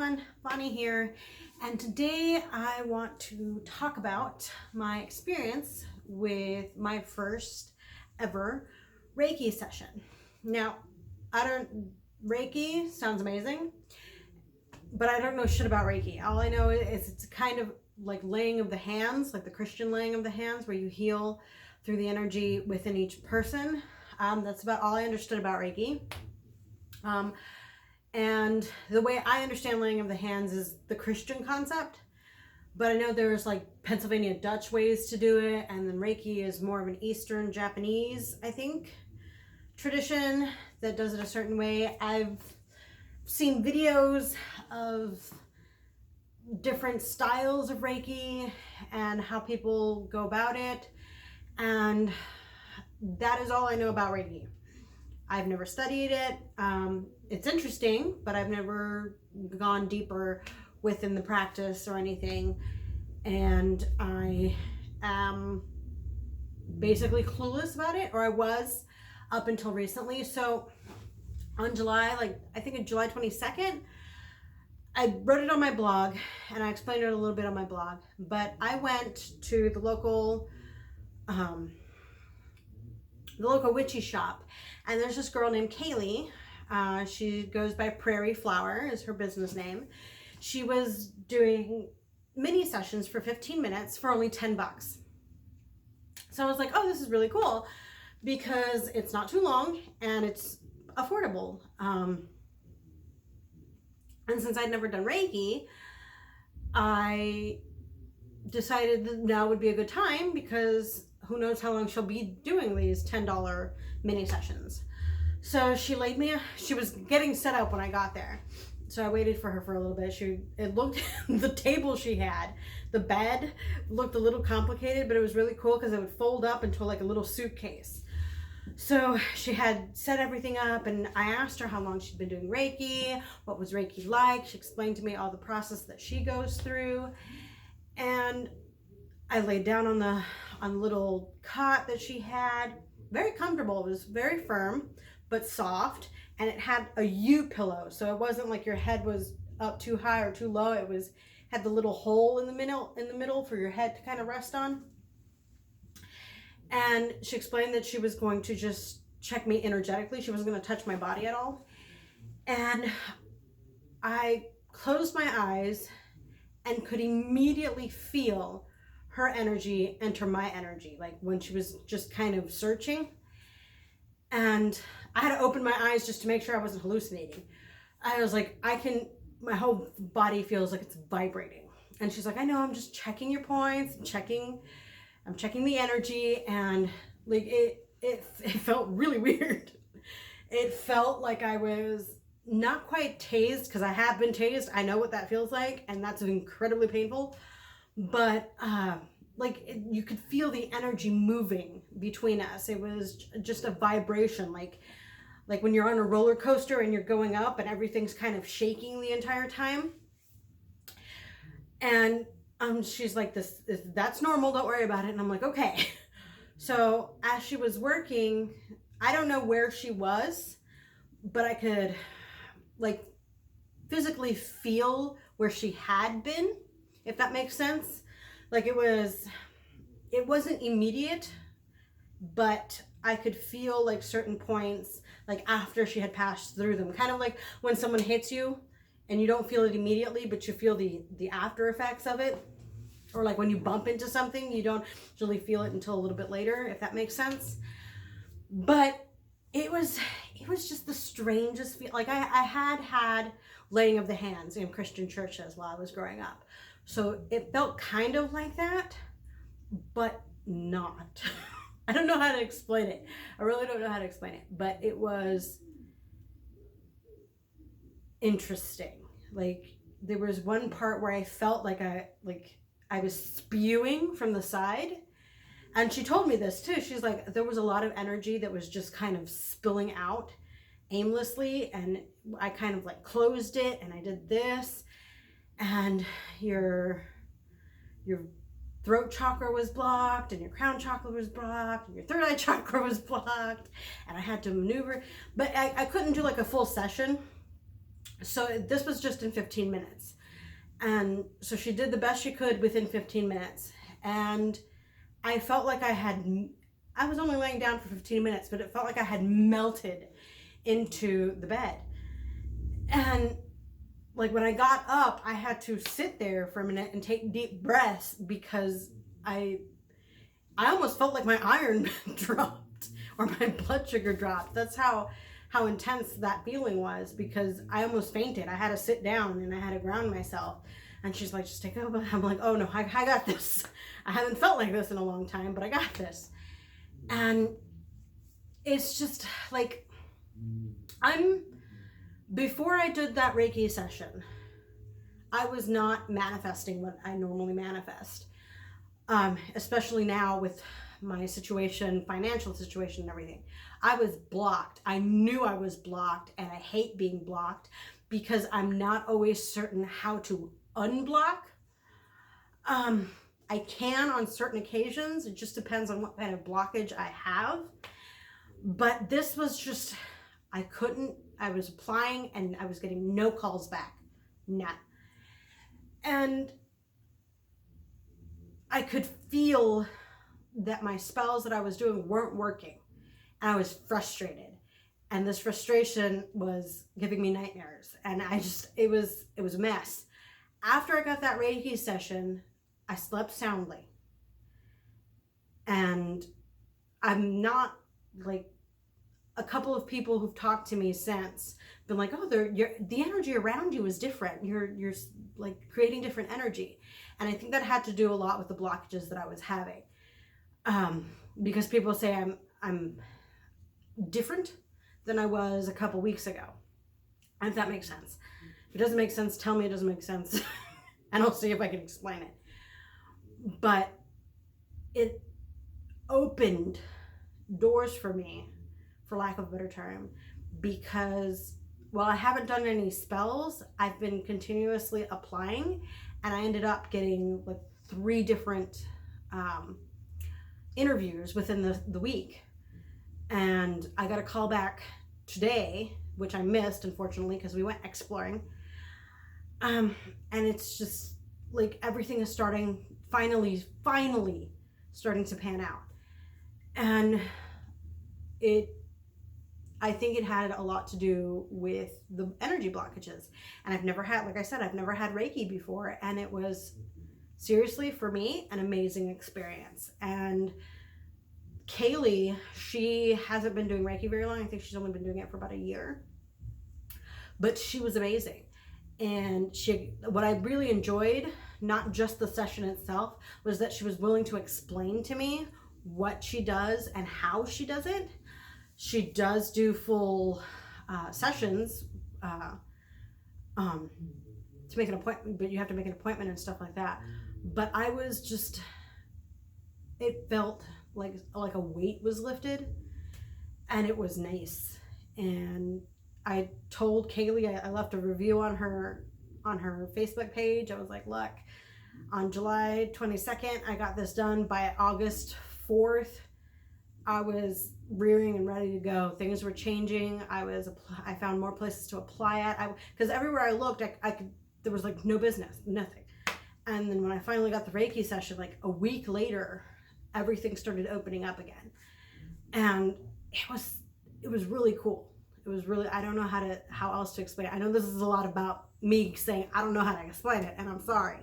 everyone, Bonnie here, and today I want to talk about my experience with my first ever Reiki session. Now, Reiki sounds amazing, but I don't know shit about Reiki. All I know is it's kind of like laying of the hands, like the Christian laying of the hands, where you heal through the energy within each person. That's about all I understood about Reiki. And the way I understand laying of the hands is the Christian concept, but I know there's like Pennsylvania Dutch ways to do it, and then Reiki is more of an Eastern Japanese, I think, tradition that does it a certain way. I've seen videos of different styles of Reiki and how people go about it, and that is all I know about Reiki. I've never studied it. It's interesting, but I've never gone deeper within the practice or anything. And I am basically clueless about it, or I was up until recently. So on July 22nd, I wrote it on my blog, and I explained it a little bit on my blog, but I went to the local witchy shop, and there's this girl named Kaylee. She goes by Prairie Flower is her business name. She was doing mini sessions for 15 minutes for only $10. So I was like, oh, this is really cool because it's not too long and it's affordable. And since I'd never done Reiki, I decided that now would be a good time because who knows how long she'll be doing these $10 mini sessions. So she was getting set up when I got there. So I waited for her for a little bit. The table she had, the bed looked a little complicated, but it was really cool because it would fold up into like a little suitcase. So she had set everything up, and I asked her how long she'd been doing Reiki, what was Reiki like. She explained to me all the process that she goes through, and I laid down on the little cot that she had. Very comfortable. It was very firm but soft, and it had a U pillow, so it wasn't like your head was up too high or too low. It had the little hole in the middle for your head to kind of rest on. And she explained that she was going to just check me energetically. She wasn't going to touch my body at all. And I closed my eyes and could immediately feel her energy enter my energy, like when she was just kind of searching. And I had to open my eyes just to make sure I wasn't hallucinating. I was like, my whole body feels like it's vibrating. And she's like, I know, I'm just checking your points, I'm checking the energy. And like it felt really weird. It felt like I was not quite tased, because I have been tased. I know what that feels like, and that's incredibly painful. But you could feel the energy moving between us. It was just a vibration, like when you're on a roller coaster and you're going up and everything's kind of shaking the entire time. And she's like, that's normal, don't worry about it. And I'm like, okay. So as she was working, I don't know where she was, but I could like physically feel where she had been, if that makes sense. Like it wasn't immediate, but I could feel like certain points, like after she had passed through them, kind of like when someone hits you and you don't feel it immediately, but you feel the after effects of it. Or like when you bump into something, you don't really feel it until a little bit later, if that makes sense. But it was just the strangest feel. Like I had laying of the hands in Christian churches while I was growing up. So it felt kind of like that, but not. I don't know how to explain it. I really don't know how to explain it, but it was interesting. Like there was one part where I felt like I was spewing from the side. And she told me this too. She's like, there was a lot of energy that was just kind of spilling out aimlessly, and I kind of like closed it, and I did this, and your throat chakra was blocked, and your crown chakra was blocked, and your third eye chakra was blocked, and I had to maneuver, but I couldn't do like a full session. So this was just in 15 minutes. And so she did the best she could within 15 minutes. And I felt like I was only laying down for 15 minutes, but it felt like I had melted into the bed. And like when I got up, I had to sit there for a minute and take deep breaths because I almost felt like my iron dropped or my blood sugar dropped. That's how intense that feeling was, because I almost fainted. I had to sit down and I had to ground myself. And she's like, just take it over. I'm like, oh no, I got this. I haven't felt like this in a long time, but I got this. And it's just like, before I did that Reiki session, I was not manifesting what I normally manifest. Especially now with my situation, financial situation and everything. I was blocked. I knew I was blocked, and I hate being blocked because I'm not always certain how to unblock. I can on certain occasions. It just depends on what kind of blockage I have. But this was just, I couldn't. I was applying and I was getting no calls back. None. And I could feel that my spells that I was doing weren't working. And I was frustrated. And this frustration was giving me nightmares. And it was a mess. After I got that Reiki session, I slept soundly. And I'm not like, a couple of people who've talked to me since been like, oh, the energy around you is different. You're like creating different energy. And I think that had to do a lot with the blockages that I was having. Because people say I'm different than I was a couple weeks ago. And if that makes sense. If it doesn't make sense, tell me it doesn't make sense. And I'll see if I can explain it. But it opened doors for me, for lack of a better term, because while I haven't done any spells, I've been continuously applying, and I ended up getting like 3 different interviews within the week. And I got a call back today, which I missed, unfortunately, because we went exploring. And it's just like everything is finally starting to pan out. And I think it had a lot to do with the energy blockages. And I've never had Reiki before. And it was seriously, for me, an amazing experience. And Kaylee, she hasn't been doing Reiki very long. I think she's only been doing it for about a year. But she was amazing. And what I really enjoyed, not just the session itself, was that she was willing to explain to me what she does and how she does it. She does do full sessions to make an appointment, but you have to make an appointment and stuff like that. But I was just, it felt like a weight was lifted, and it was nice. And I told Kaylee, I left a review on her Facebook page. I was like, look, on July 22nd, I got this done. By August 4th, I was rearing and ready to go. Things were changing. I found more places to apply at. Because everywhere I looked, there was like no business, nothing. And then when I finally got the Reiki session, like a week later, everything started opening up again. And it was really cool. It was really, I don't know how else to explain it. I know this is a lot about me saying I don't know how to explain it, and I'm sorry.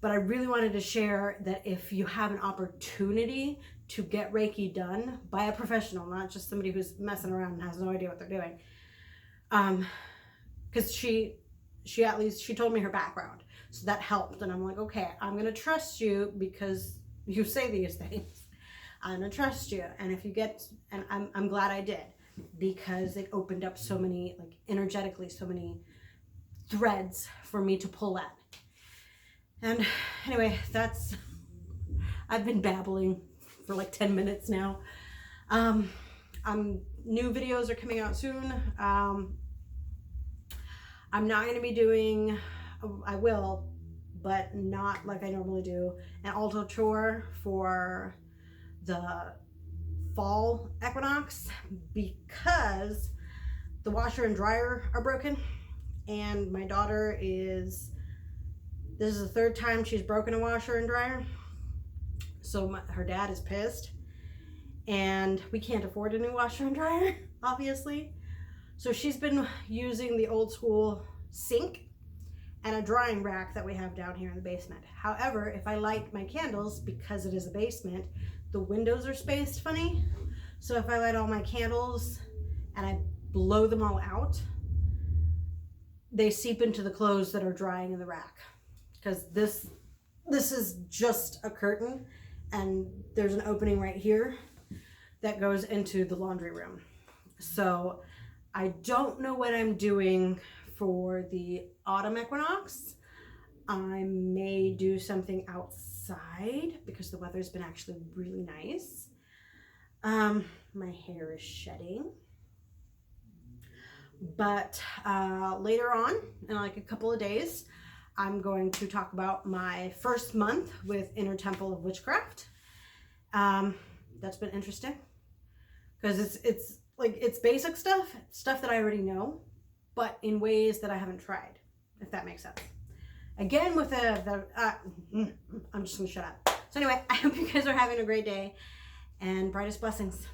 But I really wanted to share that if you have an opportunity to get Reiki done by a professional, not just somebody who's messing around and has no idea what they're doing. Because she told me her background. So that helped. And I'm like, okay, I'm going to trust you because you say these things. I'm going to trust you. And if you and I'm glad I did, because it opened up so many, like energetically, so many threads for me to pull at. And anyway, I've been babbling for like 10 minutes now. New videos are coming out soon. I'm not going to be doing, I will, but not like I normally do, an alto tour for the fall equinox, because the washer and dryer are broken, and my daughter this is the third time she's broken a washer and dryer. So her dad is pissed, and we can't afford a new washer and dryer, obviously. So she's been using the old school sink and a drying rack that we have down here in the basement. However, if I light my candles, because it is a basement, the windows are spaced funny. So if I light all my candles and I blow them all out, they seep into the clothes that are drying in the rack. Because this is just a curtain, and there's an opening right here that goes into the laundry room. So I don't know what I'm doing for the autumn equinox. I may do something outside because the weather's been actually really nice. My hair is shedding. But later on, in like a couple of days, I'm going to talk about my first month with Inner Temple of Witchcraft. That's been interesting because it's basic stuff that I already know, but in ways that I haven't tried, if that makes sense. Again, with I'm just gonna shut up. So anyway, I hope you guys are having a great day, and brightest blessings.